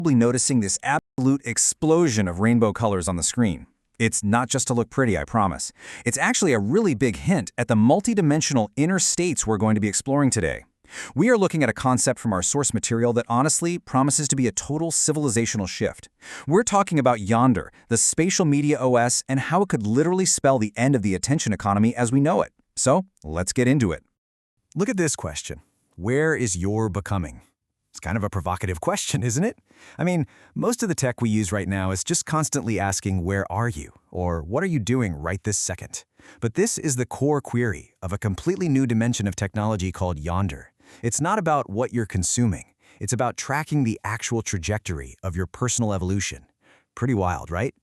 Probably noticing this absolute explosion of rainbow colors on the screen. It's not just to look pretty, I promise. It's actually a really big hint at the multidimensional inner states we're going to be exploring today. We are looking at a concept from our source material that honestly promises to be a total civilizational shift. We're talking about Yonder, the spatial media OS, and how it could literally spell the end of the attention economy as we know it. So, let's get into it. Look at this question. Where is your becoming? It's kind of a provocative question, isn't it? I mean, most of the tech we use right now is just constantly asking, where are you? Or what are you doing right this second? But this is the core query of a completely new dimension of technology called Yonder. It's not about what you're consuming. It's about tracking the actual trajectory of your personal evolution. Pretty wild, right?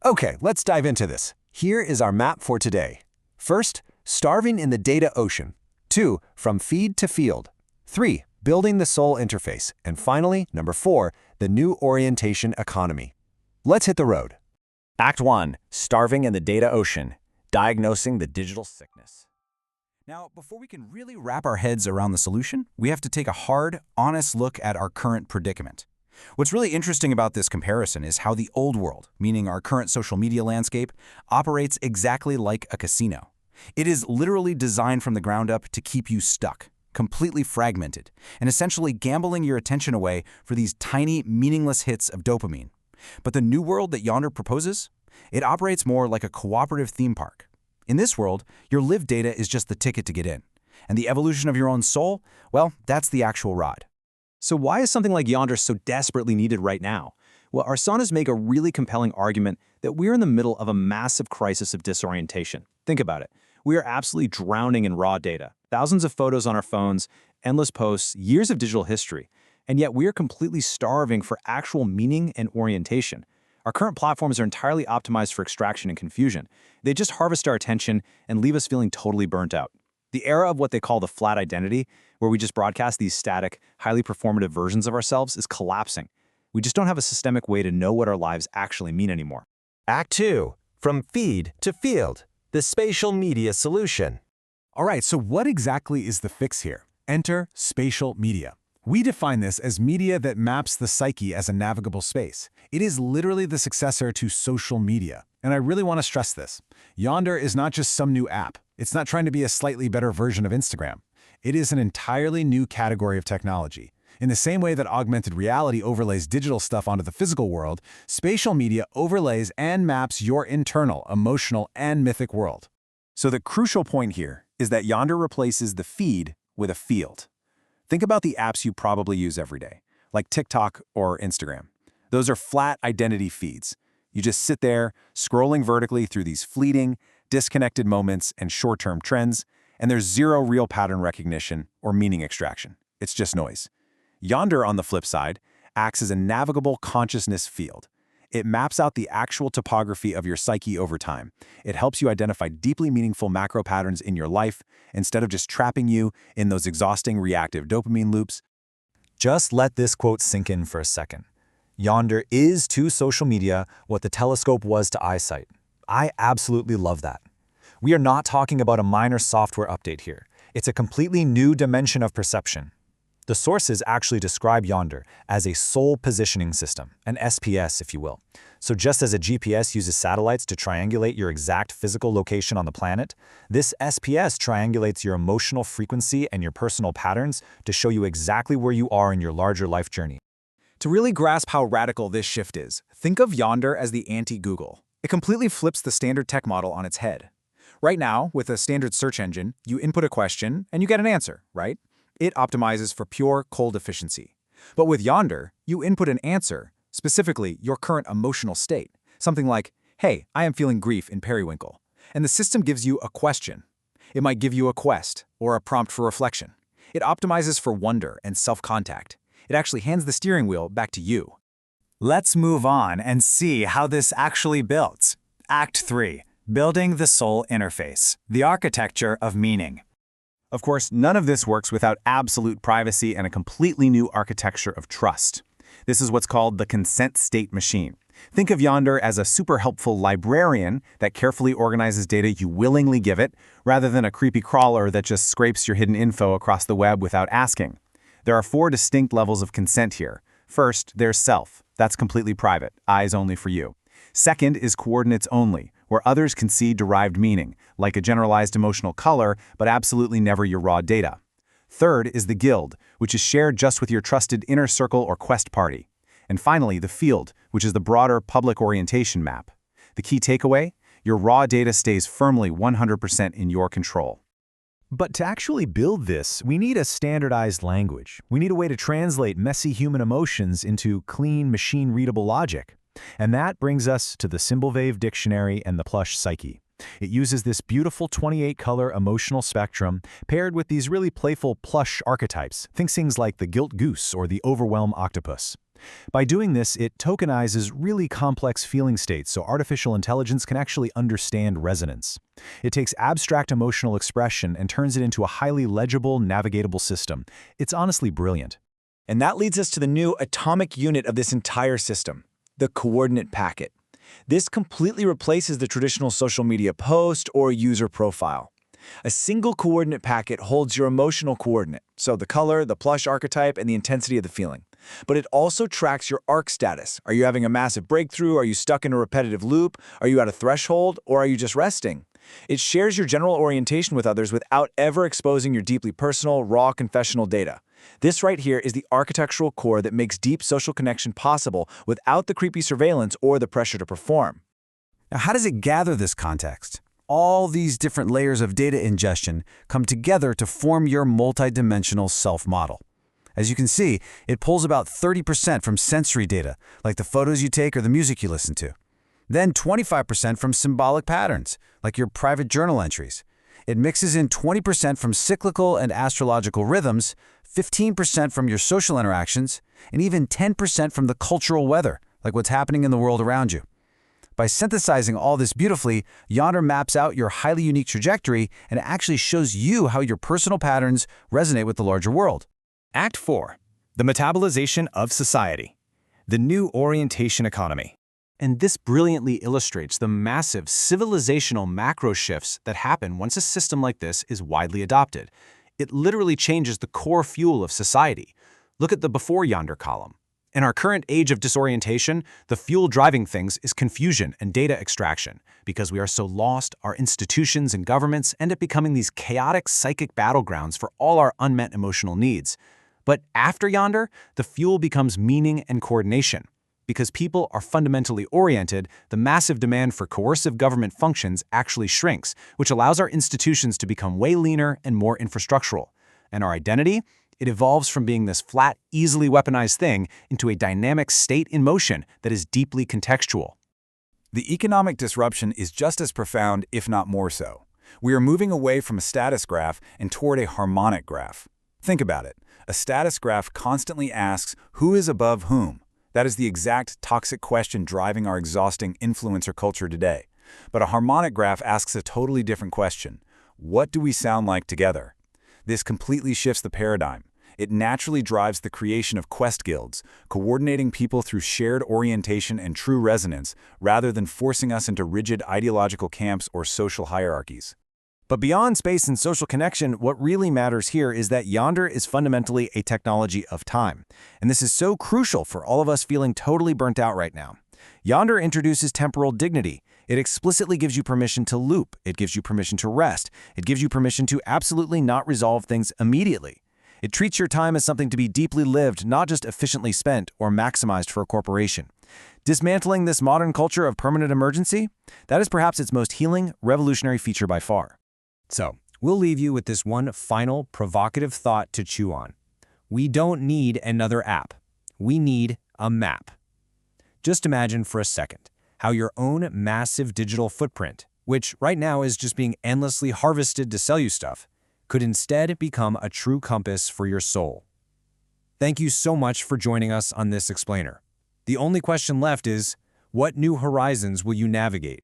Okay, let's dive into this. Here is our map for today. First, starving in the data ocean. 2, from feed to field. 3, building the soul interface. And finally, number 4, the new orientation economy. Let's hit the road. Act 1, starving in the data ocean, diagnosing the digital sickness. Now, before we can really wrap our heads around the solution, we have to take a hard, honest look at our current predicament. What's really interesting about this comparison is how the old world, meaning our current social media landscape, operates exactly like a casino. It is literally designed from the ground up to keep you stuck, completely fragmented, and essentially gambling your attention away for these tiny, meaningless hits of dopamine. But the new world that Yonder proposes? It operates more like a cooperative theme park. In this world, your lived data is just the ticket to get in. And the evolution of your own soul, well, that's the actual ride. So why is something like Yonder so desperately needed right now? Well, our saunas make a really compelling argument that we're in the middle of a massive crisis of disorientation. Think about it. We are absolutely drowning in raw data. Thousands of photos on our phones, endless posts, years of digital history. And yet we are completely starving for actual meaning and orientation. Our current platforms are entirely optimized for extraction and confusion. They just harvest our attention and leave us feeling totally burnt out. The era of what they call the flat identity, where we just broadcast these static, highly performative versions of ourselves, is collapsing. We just don't have a systemic way to know what our lives actually mean anymore. Act 2, from feed to field, the spatial media solution. All right, so what exactly is the fix here? Enter spatial media. We define this as media that maps the psyche as a navigable space. It is literally the successor to social media. And I really want to stress this. Yonder is not just some new app. It's not trying to be a slightly better version of Instagram. It is an entirely new category of technology. In the same way that augmented reality overlays digital stuff onto the physical world, spatial media overlays and maps your internal, emotional, and mythic world. So the crucial point here is that Yonder replaces the feed with a field. Think about the apps you probably use every day, like TikTok or Instagram. Those are flat identity feeds. You just sit there, scrolling vertically through these fleeting, disconnected moments and short-term trends, and there's zero real pattern recognition or meaning extraction. It's just noise. Yonder, on the flip side, acts as a navigable consciousness field. It maps out the actual topography of your psyche over time. It helps you identify deeply meaningful macro patterns in your life instead of just trapping you in those exhausting reactive dopamine loops. Just let this quote sink in for a second. Yonder is to social media what the telescope was to eyesight. I absolutely love that. We are not talking about a minor software update here. It's a completely new dimension of perception. The sources actually describe Yonder as a soul positioning system, an SPS if you will. So just as a GPS uses satellites to triangulate your exact physical location on the planet, this SPS triangulates your emotional frequency and your personal patterns to show you exactly where you are in your larger life journey. To really grasp how radical this shift is, think of Yonder as the anti-Google. It completely flips the standard tech model on its head. Right now, with a standard search engine, you input a question and you get an answer, right? It optimizes for pure cold efficiency. But with Yonder, you input an answer, specifically your current emotional state. Something like, hey, I am feeling grief in periwinkle. And the system gives you a question. It might give you a quest or a prompt for reflection. It optimizes for wonder and self-contact. It actually hands the steering wheel back to you. Let's move on and see how this actually builds. Act 3, building the soul interface, the architecture of meaning. Of course, none of this works without absolute privacy and a completely new architecture of trust. This is what's called the consent state machine. Think of Yonder as a super helpful librarian that carefully organizes data you willingly give it, rather than a creepy crawler that just scrapes your hidden info across the web without asking. There are 4 distinct levels of consent here. First, there's self. That's completely private, eyes only for you. Second is coordinates only, where others can see derived meaning, like a generalized emotional color, but absolutely never your raw data. Third is the guild, which is shared just with your trusted inner circle or quest party. And finally, the field, which is the broader public orientation map. The key takeaway? Your raw data stays firmly 100% in your control. But to actually build this, we need a standardized language. We need a way to translate messy human emotions into clean, machine-readable logic. And that brings us to the Symbolwave Dictionary and the Plush Psyche. It uses this beautiful 28-color emotional spectrum paired with these really playful plush archetypes. Think things like the gilt goose or the overwhelm octopus. By doing this, it tokenizes really complex feeling states so artificial intelligence can actually understand resonance. It takes abstract emotional expression and turns it into a highly legible, navigatable system. It's honestly brilliant. And that leads us to the new atomic unit of this entire system, the coordinate packet. This completely replaces the traditional social media post or user profile. A single coordinate packet holds your emotional coordinate, so the color, the plush archetype, and the intensity of the feeling. But it also tracks your arc status. Are you having a massive breakthrough? Are you stuck in a repetitive loop? Are you at a threshold? Or are you just resting? It shares your general orientation with others without ever exposing your deeply personal, raw confessional data. This right here is the architectural core that makes deep social connection possible without the creepy surveillance or the pressure to perform. Now, how does it gather this context? All these different layers of data ingestion come together to form your multidimensional self-model. As you can see, it pulls about 30% from sensory data, like the photos you take or the music you listen to. Then 25% from symbolic patterns, like your private journal entries. It mixes in 20% from cyclical and astrological rhythms, 15% from your social interactions, and even 10% from the cultural weather, like what's happening in the world around you. By synthesizing all this beautifully, Yonder maps out your highly unique trajectory and actually shows you how your personal patterns resonate with the larger world. Act 4. The Metabolization of Society. The New Orientation Economy. And this brilliantly illustrates the massive civilizational macro shifts that happen once a system like this is widely adopted. It literally changes the core fuel of society. Look at the before Yonder column. In our current age of disorientation, the fuel driving things is confusion and data extraction. Because we are so lost, our institutions and governments end up becoming these chaotic psychic battlegrounds for all our unmet emotional needs. But after Yonder, the fuel becomes meaning and coordination. Because people are fundamentally oriented, the massive demand for coercive government functions actually shrinks, which allows our institutions to become way leaner and more infrastructural. And our identity? It evolves from being this flat, easily weaponized thing into a dynamic state in motion that is deeply contextual. The economic disruption is just as profound, if not more so. We are moving away from a status graph and toward a harmonic graph. Think about it. A status graph constantly asks, who is above whom? That is the exact toxic question driving our exhausting influencer culture today. But a harmonic graph asks a totally different question. What do we sound like together? This completely shifts the paradigm. It naturally drives the creation of quest guilds, coordinating people through shared orientation and true resonance, rather than forcing us into rigid ideological camps or social hierarchies. But beyond space and social connection, what really matters here is that Yonder is fundamentally a technology of time. And this is so crucial for all of us feeling totally burnt out right now. Yonder introduces temporal dignity. It explicitly gives you permission to loop. It gives you permission to rest. It gives you permission to absolutely not resolve things immediately. It treats your time as something to be deeply lived, not just efficiently spent or maximized for a corporation. Dismantling this modern culture of permanent emergency, that is perhaps its most healing, revolutionary feature by far. So, we'll leave you with this one final, provocative thought to chew on. We don't need another app. We need a map. Just imagine for a second how your own massive digital footprint, which right now is just being endlessly harvested to sell you stuff, could instead become a true compass for your soul. Thank you so much for joining us on this explainer. The only question left is, what new horizons will you navigate?